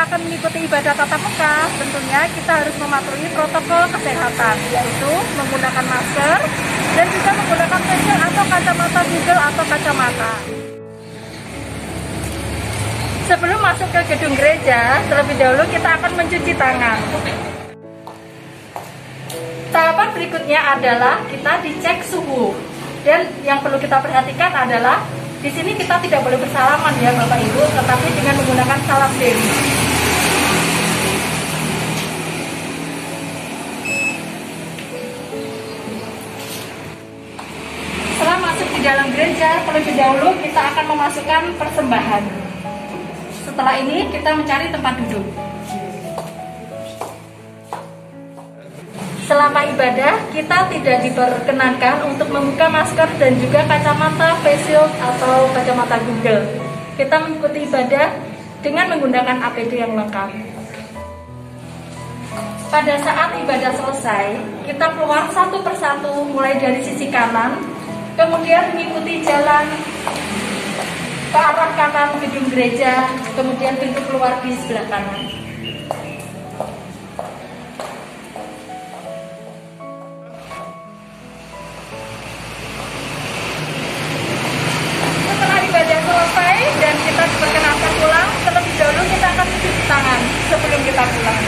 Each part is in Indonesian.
akan mengikuti ibadah tatap muka, tentunya kita harus mematuhi protokol kesehatan, yaitu menggunakan masker dan juga menggunakan face shield atau kacamata Google atau kacamata. Sebelum masuk ke gedung gereja, terlebih dahulu kita akan mencuci tangan. Tahapan berikutnya adalah kita dicek suhu. Dan yang perlu kita perhatikan adalah di sini kita tidak boleh bersalaman ya Bapak Ibu, tetapi dengan menggunakan salam diri. Setelah masuk di dalam gereja, terlebih dahulu kita akan memasukkan persembahan. Setelah ini kita mencari tempat duduk. Selama ibadah, kita tidak diperkenankan untuk membuka masker dan juga kacamata face shield atau kacamata Google. Kita mengikuti ibadah dengan menggunakan APD yang lengkap. Pada saat ibadah selesai, kita keluar satu persatu mulai dari sisi kanan, kemudian mengikuti jalan ke arah kanan gedung gereja, kemudian pintu keluar di sebelah kanan. Setelah ibadah selesai dan kita diperkenankan pulang, terlebih dahulu kita akan mencuci tangan sebelum kita pulang.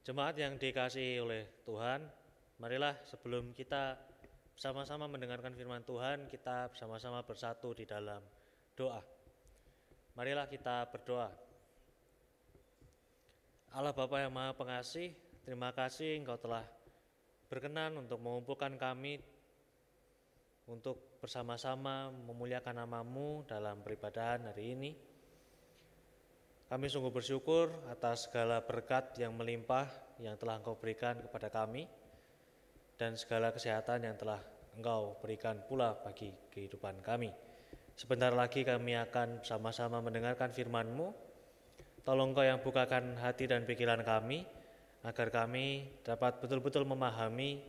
Jemaat yang dikasihi oleh Tuhan, marilah sebelum kita bersama-sama mendengarkan firman Tuhan, kita bersama-sama bersatu di dalam doa. Marilah kita berdoa. Allah Bapa yang Maha Pengasih, terima kasih Engkau telah berkenan untuk mengumpulkan kami untuk bersama-sama memuliakan nama-Mu dalam peribadahan hari ini. Kami sungguh bersyukur atas segala berkat yang melimpah yang telah Engkau berikan kepada kami dan segala kesehatan yang telah Engkau berikan pula bagi kehidupan kami. Sebentar lagi kami akan sama-sama mendengarkan firman-Mu. Tolong Engkau yang bukakan hati dan pikiran kami agar kami dapat betul-betul memahami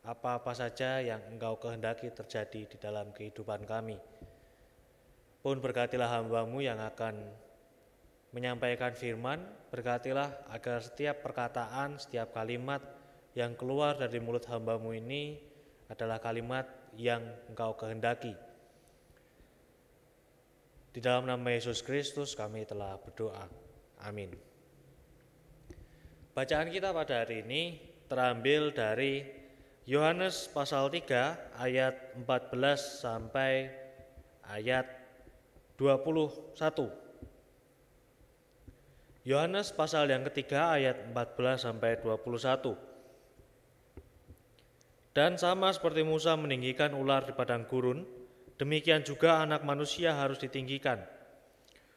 apa-apa saja yang Engkau kehendaki terjadi di dalam kehidupan kami. Pun berkatilah hamba-Mu yang akan menyampaikan firman, berkatilah agar setiap perkataan, setiap kalimat yang keluar dari mulut hamba-Mu ini adalah kalimat yang Engkau kehendaki. Di dalam nama Yesus Kristus kami telah berdoa. Amin. Bacaan kita pada hari ini terambil dari Yohanes pasal 3 ayat 14 sampai ayat 21. Yohanes pasal yang ketiga ayat 14 sampai 21. Dan sama seperti Musa meninggikan ular di padang gurun, demikian juga Anak Manusia harus ditinggikan,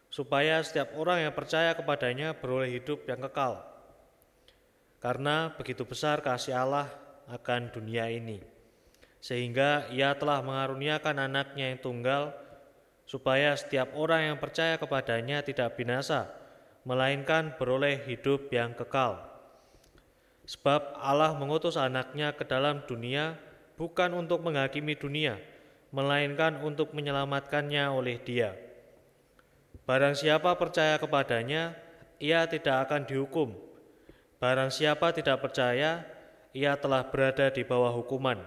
supaya setiap orang yang percaya kepadanya beroleh hidup yang kekal. Karena begitu besar kasih Allah akan dunia ini, sehingga Ia telah mengaruniakan Anaknya yang tunggal, supaya setiap orang yang percaya kepadanya tidak binasa, melainkan beroleh hidup yang kekal. Sebab Allah mengutus Anaknya ke dalam dunia bukan untuk menghakimi dunia, melainkan untuk menyelamatkannya oleh Dia. Barang siapa percaya kepadanya, ia tidak akan dihukum. Barang siapa tidak percaya, ia telah berada di bawah hukuman.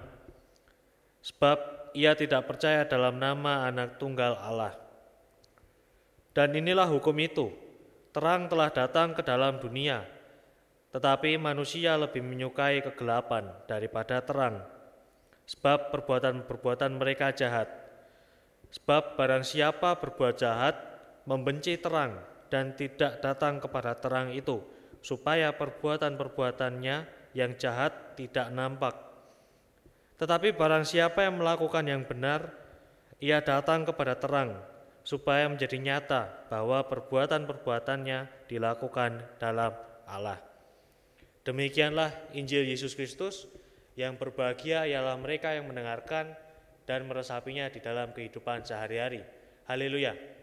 Sebab ia tidak percaya dalam nama Anak Tunggal Allah. Dan inilah hukum itu, terang telah datang ke dalam dunia, tetapi manusia lebih menyukai kegelapan daripada terang, sebab perbuatan-perbuatan mereka jahat. Sebab barang siapa berbuat jahat, membenci terang dan tidak datang kepada terang itu, supaya perbuatan-perbuatannya yang jahat tidak nampak. Tetapi barang siapa yang melakukan yang benar, ia datang kepada terang, supaya menjadi nyata bahwa perbuatan-perbuatannya dilakukan dalam Allah. Demikianlah Injil Yesus Kristus, yang berbahagia ialah mereka yang mendengarkan dan meresapinya di dalam kehidupan sehari-hari. Haleluya.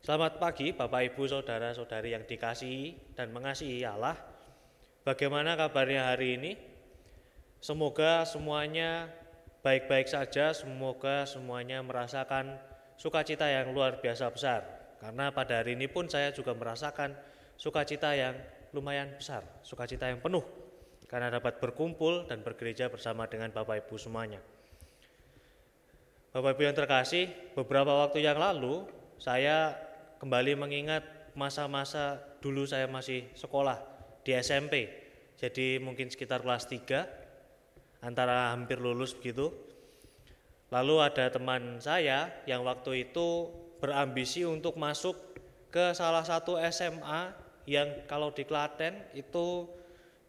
Selamat pagi Bapak Ibu Saudara-saudari yang dikasihi dan mengasihi Allah. Bagaimana kabarnya hari ini? Semoga semuanya baik-baik saja, semoga semuanya merasakan sukacita yang luar biasa besar. Karena pada hari ini pun saya juga merasakan sukacita yang lumayan besar, sukacita yang penuh, karena dapat berkumpul dan bergereja bersama dengan Bapak Ibu semuanya. Bapak Ibu yang terkasih, beberapa waktu yang lalu saya kembali mengingat masa-masa dulu saya masih sekolah di SMP. Jadi mungkin sekitar kelas 3, antara hampir lulus begitu. Lalu ada teman saya yang waktu itu berambisi untuk masuk ke salah satu SMA yang kalau di Klaten itu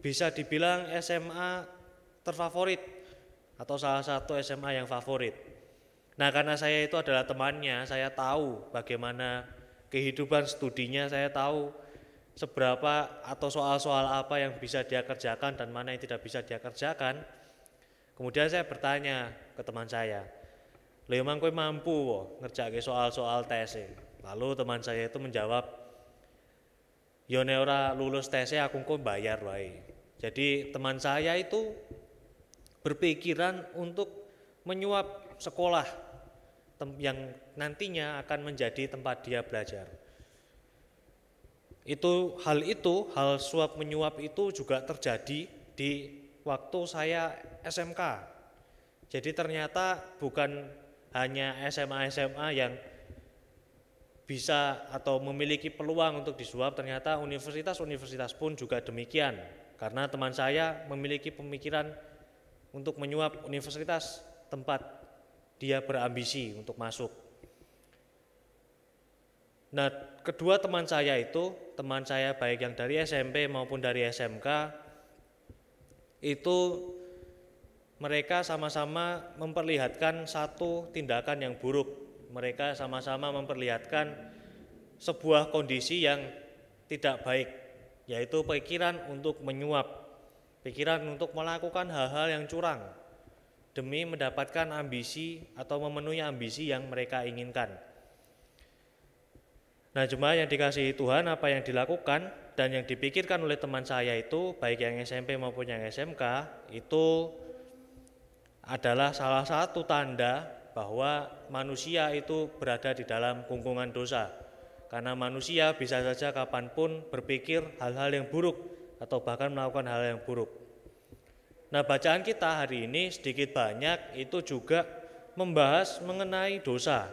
bisa dibilang SMA terfavorit atau salah satu SMA yang favorit. Nah, karena saya itu adalah temannya, saya tahu bagaimana kehidupan studinya, saya tahu seberapa atau soal-soal apa yang bisa dia kerjakan dan mana yang tidak bisa dia kerjakan. Kemudian saya bertanya ke teman saya, "Lha emang kowe mampu ngerjakke soal-soal tes?" Lalu teman saya itu menjawab, "Yo nek ora lulus tes aku kok bayar wae." Jadi teman saya itu berpikiran untuk menyuap sekolah yang nantinya akan menjadi tempat dia belajar. Hal suap menyuap itu juga terjadi di waktu saya SMK. Jadi ternyata bukan hanya SMA-SMA yang bisa atau memiliki peluang untuk disuap, ternyata universitas-universitas pun juga demikian. Karena teman saya memiliki pemikiran untuk menyuap universitas tempat dia berambisi untuk masuk. Nah, kedua teman saya itu, teman saya baik yang dari SMP maupun dari SMK, itu mereka sama-sama memperlihatkan satu tindakan yang buruk. Mereka sama-sama memperlihatkan sebuah kondisi yang tidak baik, yaitu pikiran untuk menyuap, pikiran untuk melakukan hal-hal yang curang demi mendapatkan ambisi atau memenuhi ambisi yang mereka inginkan. Nah, jemaat yang dikasihi Tuhan, apa yang dilakukan dan yang dipikirkan oleh teman saya itu, baik yang SMP maupun yang SMK, itu adalah salah satu tanda bahwa manusia itu berada di dalam gungkungan dosa. Karena manusia bisa saja kapanpun berpikir hal-hal yang buruk atau bahkan melakukan hal yang buruk. Nah, bacaan kita hari ini sedikit banyak itu juga membahas mengenai dosa.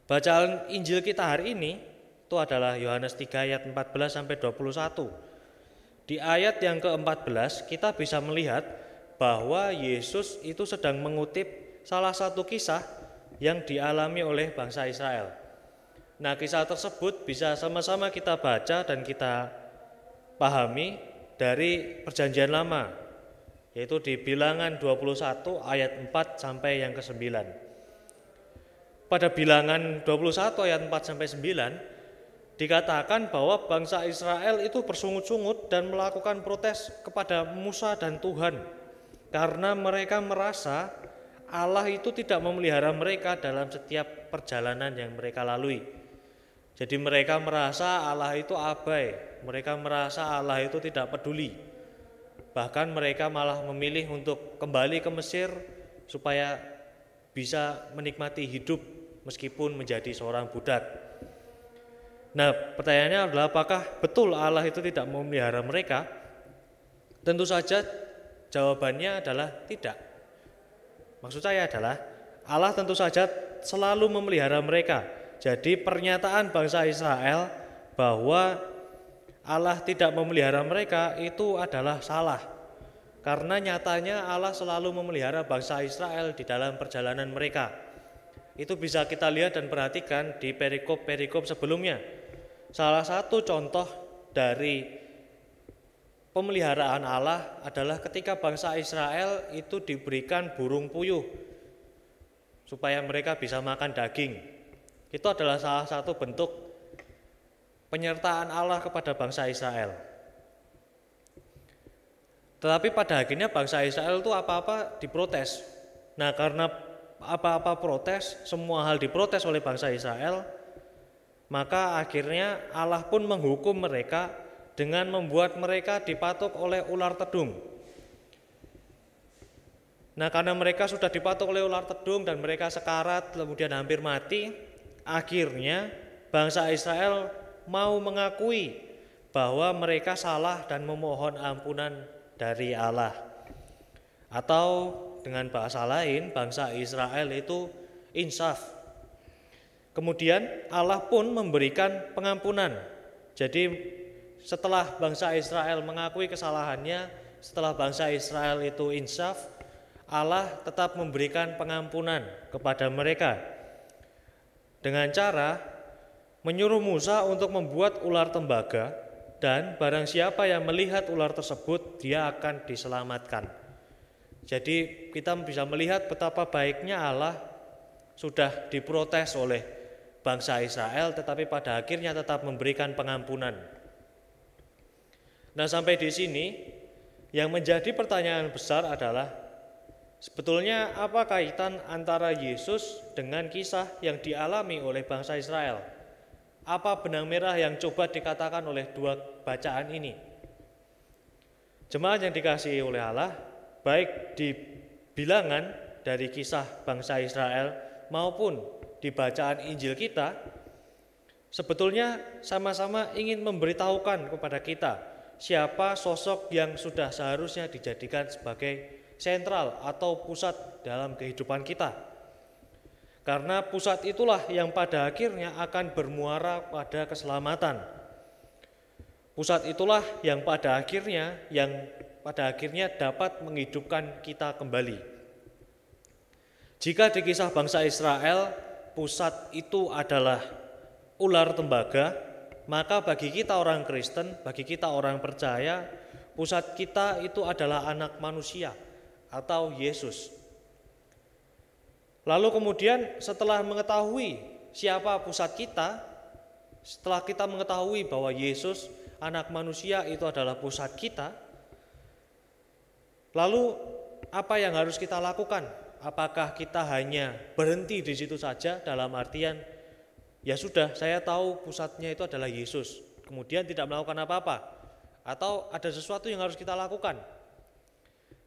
Bacaan Injil kita hari ini itu adalah Yohanes 3 ayat 14 sampai 21. Di ayat yang ke-14 kita bisa melihat bahwa Yesus itu sedang mengutip salah satu kisah yang dialami oleh bangsa Israel. Nah, kisah tersebut bisa sama-sama kita baca dan kita pahami dari Perjanjian Lama, yaitu di Bilangan 21 ayat 4 sampai yang ke-9. Pada Bilangan 21 ayat 4 sampai 9 dikatakan bahwa bangsa Israel itu bersungut-sungut dan melakukan protes kepada Musa dan Tuhan karena mereka merasa Allah itu tidak memelihara mereka dalam setiap perjalanan yang mereka lalui. Jadi mereka merasa Allah itu abai, mereka merasa Allah itu tidak peduli. Bahkan mereka malah memilih untuk kembali ke Mesir supaya bisa menikmati hidup meskipun menjadi seorang budak. Nah, pertanyaannya adalah apakah betul Allah itu tidak memelihara mereka? Tentu saja jawabannya adalah tidak. Maksud saya adalah Allah tentu saja selalu memelihara mereka. Jadi pernyataan bangsa Israel bahwa Allah tidak memelihara mereka itu adalah salah. Karena nyatanya Allah selalu memelihara bangsa Israel di dalam perjalanan mereka. Itu bisa kita lihat dan perhatikan di perikop-perikop sebelumnya. Salah satu contoh dari pemeliharaan Allah adalah ketika bangsa Israel itu diberikan burung puyuh supaya mereka bisa makan daging. Itu adalah salah satu bentuk penyertaan Allah kepada bangsa Israel. Tetapi pada akhirnya bangsa Israel itu apa-apa diprotes. Nah, karena apa-apa protes, semua hal diprotes oleh bangsa Israel, maka akhirnya Allah pun menghukum mereka dengan membuat mereka dipatuk oleh ular tedung. Nah, karena mereka sudah dipatuk oleh ular tedung dan mereka sekarat kemudian hampir mati, akhirnya bangsa Israel mau mengakui bahwa mereka salah dan memohon ampunan dari Allah. Atau dengan bahasa lain, bangsa Israel itu insaf. Kemudian Allah pun memberikan pengampunan. Jadi setelah bangsa Israel mengakui kesalahannya, setelah bangsa Israel itu insaf, Allah tetap memberikan pengampunan kepada mereka dengan cara menyuruh Musa untuk membuat ular tembaga, dan barang siapa yang melihat ular tersebut dia akan diselamatkan. Jadi kita bisa melihat betapa baiknya Allah sudah diprotes oleh bangsa Israel, tetapi pada akhirnya tetap memberikan pengampunan. Nah, sampai di sini yang menjadi pertanyaan besar adalah sebetulnya apa kaitan antara Yesus dengan kisah yang dialami oleh bangsa Israel? Apa benang merah yang coba dikatakan oleh dua bacaan ini? Jemaat yang dikasihi oleh Allah, baik di bilangan dari kisah bangsa Israel maupun di bacaan Injil kita, sebetulnya sama-sama ingin memberitahukan kepada kita siapa sosok yang sudah seharusnya dijadikan sebagai sentral atau pusat dalam kehidupan kita. Karena pusat itulah yang pada akhirnya akan bermuara pada keselamatan. Pusat itulah yang pada akhirnya dapat menghidupkan kita kembali. Jika di kisah bangsa Israel, pusat itu adalah ular tembaga, maka bagi kita orang Kristen, bagi kita orang percaya, pusat kita itu adalah anak manusia atau Yesus. Lalu kemudian setelah mengetahui siapa pusat kita, setelah kita mengetahui bahwa Yesus anak manusia itu adalah pusat kita, lalu apa yang harus kita lakukan? Apakah kita hanya berhenti di situ saja dalam artian ya sudah, saya tahu pusatnya itu adalah Yesus, kemudian tidak melakukan apa-apa, atau ada sesuatu yang harus kita lakukan.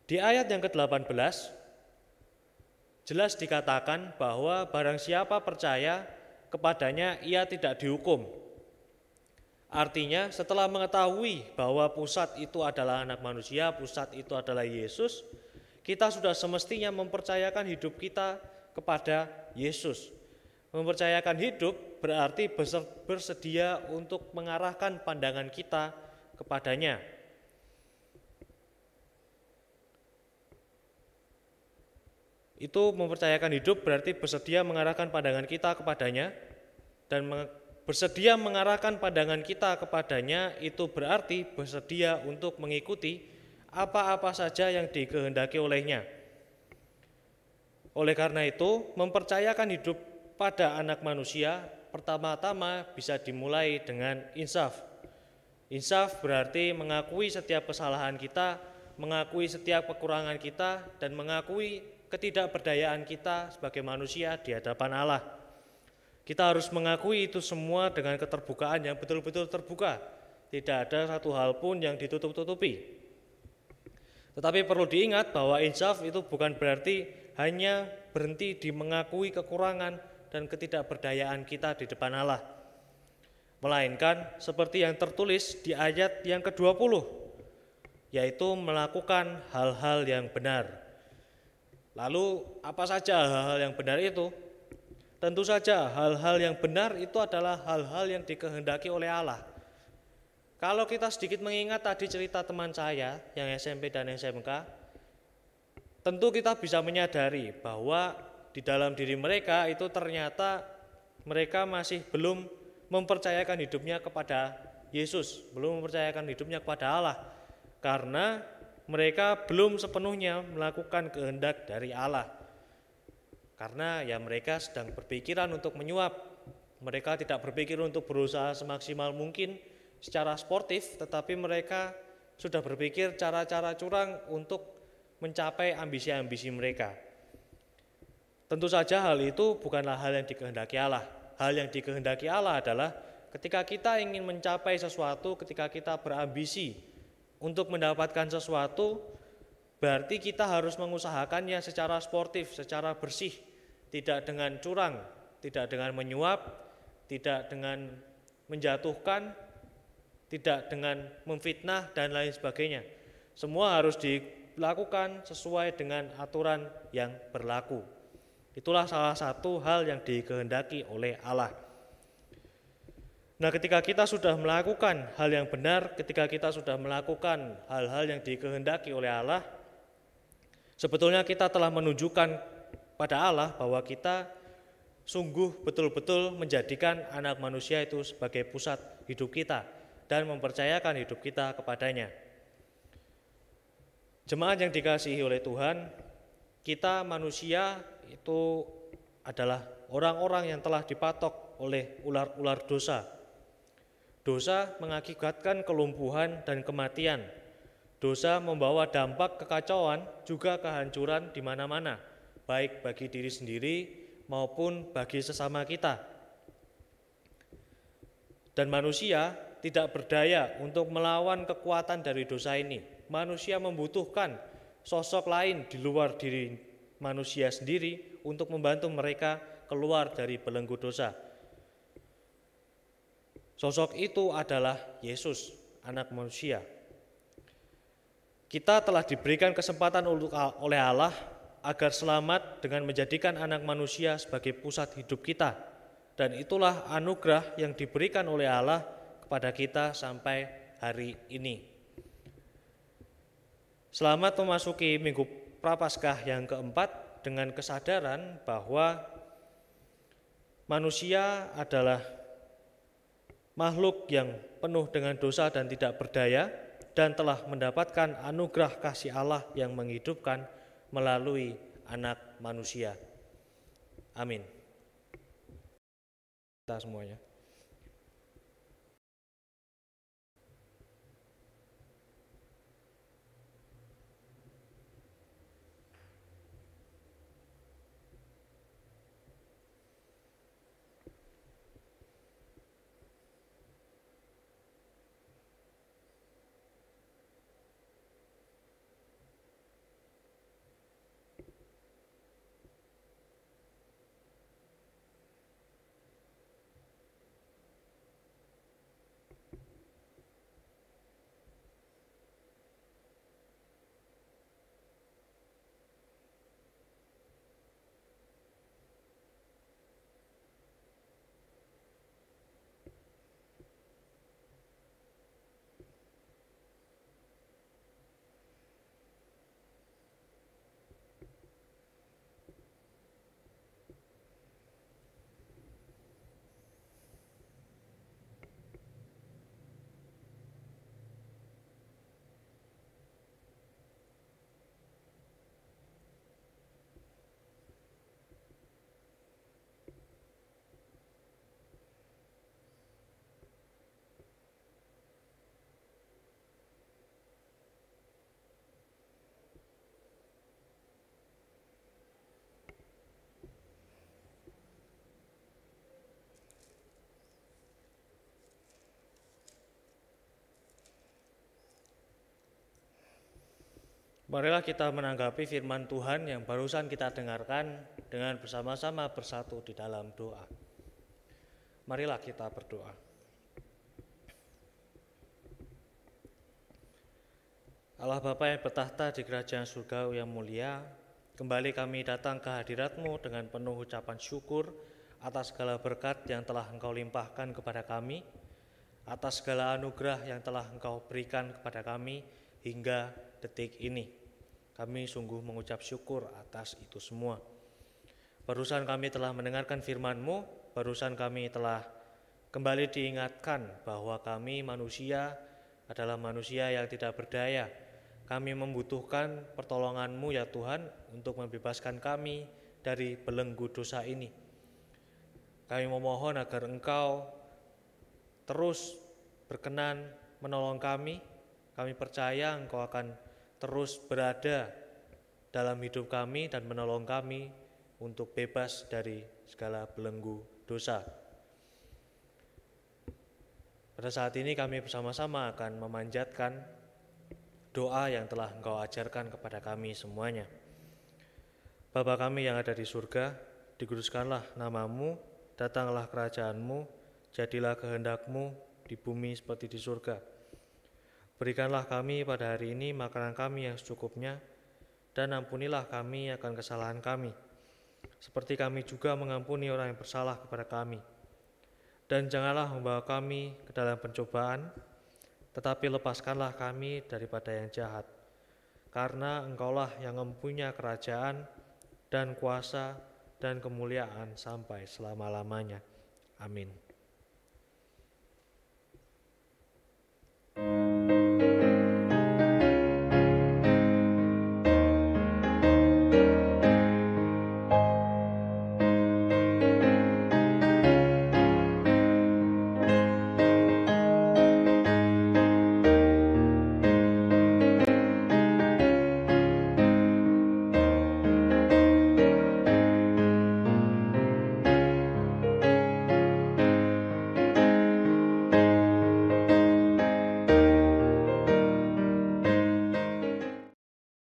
Di ayat yang ke-18 jelas dikatakan bahwa barang siapa percaya kepadanya ia tidak dihukum. Artinya setelah mengetahui bahwa pusat itu adalah anak manusia, pusat itu adalah Yesus, kita sudah semestinya mempercayakan hidup kita kepada Yesus. Mempercayakan hidup berarti bersedia untuk mengarahkan pandangan kita kepadanya. Itu mempercayakan hidup berarti bersedia mengarahkan pandangan kita kepadanya, dan bersedia mengarahkan pandangan kita kepadanya itu berarti bersedia untuk mengikuti apa-apa saja yang dikehendaki olehnya. Oleh karena itu, mempercayakan hidup pada anak manusia pertama-tama bisa dimulai dengan insaf. Insaf berarti mengakui setiap kesalahan kita, mengakui setiap kekurangan kita, dan mengakui ketidakberdayaan kita sebagai manusia di hadapan Allah. Kita harus mengakui itu semua dengan keterbukaan yang betul-betul terbuka. Tidak ada satu hal pun yang ditutup-tutupi. Tetapi perlu diingat bahwa insaf itu bukan berarti hanya berhenti di mengakui kekurangan dan ketidakberdayaan kita di depan Allah. Melainkan seperti yang tertulis di ayat yang ke-20, yaitu melakukan hal-hal yang benar. Lalu apa saja hal-hal yang benar itu? Tentu saja hal-hal yang benar itu adalah hal-hal yang dikehendaki oleh Allah. Kalau kita sedikit mengingat tadi cerita teman saya yang SMP dan SMK, tentu kita bisa menyadari bahwa di dalam diri mereka itu ternyata mereka masih belum mempercayakan hidupnya kepada Yesus, belum mempercayakan hidupnya kepada Allah, karena mereka belum sepenuhnya melakukan kehendak dari Allah. Karena ya mereka sedang berpikiran untuk menyuap. Mereka tidak berpikir untuk berusaha semaksimal mungkin secara sportif, tetapi mereka sudah berpikir cara-cara curang untuk mencapai ambisi-ambisi mereka. Tentu saja hal itu bukanlah hal yang dikehendaki Allah. Hal yang dikehendaki Allah adalah ketika kita ingin mencapai sesuatu, ketika kita berambisi untuk mendapatkan sesuatu, berarti kita harus mengusahakannya secara sportif, secara bersih, tidak dengan curang, tidak dengan menyuap, tidak dengan menjatuhkan, tidak dengan memfitnah, dan lain sebagainya. Semua harus dilakukan sesuai dengan aturan yang berlaku. Itulah salah satu hal yang dikehendaki oleh Allah. Nah, ketika kita sudah melakukan hal yang benar, ketika kita sudah melakukan hal-hal yang dikehendaki oleh Allah, sebetulnya kita telah menunjukkan pada Allah bahwa kita sungguh betul-betul menjadikan anak manusia itu sebagai pusat hidup kita dan mempercayakan hidup kita kepadanya. Jemaat yang dikasihi oleh Tuhan, kita manusia itu adalah orang-orang yang telah dipatok oleh ular-ular dosa. Dosa mengakibatkan kelumpuhan dan kematian. Dosa membawa dampak kekacauan juga kehancuran di mana-mana, baik bagi diri sendiri maupun bagi sesama kita. Dan manusia tidak berdaya untuk melawan kekuatan dari dosa ini. Manusia membutuhkan sosok lain di luar diri manusia sendiri untuk membantu mereka keluar dari belenggu dosa. Sosok itu adalah Yesus, anak manusia. Kita telah diberikan kesempatan oleh Allah agar selamat dengan menjadikan anak manusia sebagai pusat hidup kita. Dan itulah anugerah yang diberikan oleh Allah kepada kita sampai hari ini. Selamat memasuki Minggu Prapaskah yang keempat dengan kesadaran bahwa manusia adalah makhluk yang penuh dengan dosa dan tidak berdaya, dan telah mendapatkan anugerah kasih Allah yang menghidupkan melalui anak manusia. Amin. Kita semuanya. Marilah kita menanggapi firman Tuhan yang barusan kita dengarkan dengan bersama-sama bersatu di dalam doa. Marilah kita berdoa. Allah Bapa yang bertahta di kerajaan surga yang mulia, kembali kami datang ke hadirat-Mu dengan penuh ucapan syukur atas segala berkat yang telah Engkau limpahkan kepada kami, atas segala anugerah yang telah Engkau berikan kepada kami hingga detik ini. Kami sungguh mengucap syukur atas itu semua. Barusan kami telah mendengarkan firman-Mu, barusan kami telah kembali diingatkan bahwa kami manusia adalah manusia yang tidak berdaya. Kami membutuhkan pertolongan-Mu ya Tuhan untuk membebaskan kami dari belenggu dosa ini. Kami memohon agar Engkau terus berkenan menolong kami. Kami percaya Engkau akan terus berada dalam hidup kami dan menolong kami untuk bebas dari segala belenggu dosa. Pada saat ini kami bersama-sama akan memanjatkan doa yang telah Engkau ajarkan kepada kami semuanya. Bapa kami yang ada di surga, dikuduskanlah nama-Mu, datanglah kerajaan-Mu, jadilah kehendak-Mu di bumi seperti di surga. Berikanlah kami pada hari ini makanan kami yang secukupnya, dan ampunilah kami akan kesalahan kami, seperti kami juga mengampuni orang yang bersalah kepada kami. Dan janganlah membawa kami ke dalam pencobaan, tetapi lepaskanlah kami daripada yang jahat. Karena Engkaulah yang mempunyai kerajaan dan kuasa dan kemuliaan sampai selama-lamanya. Amin.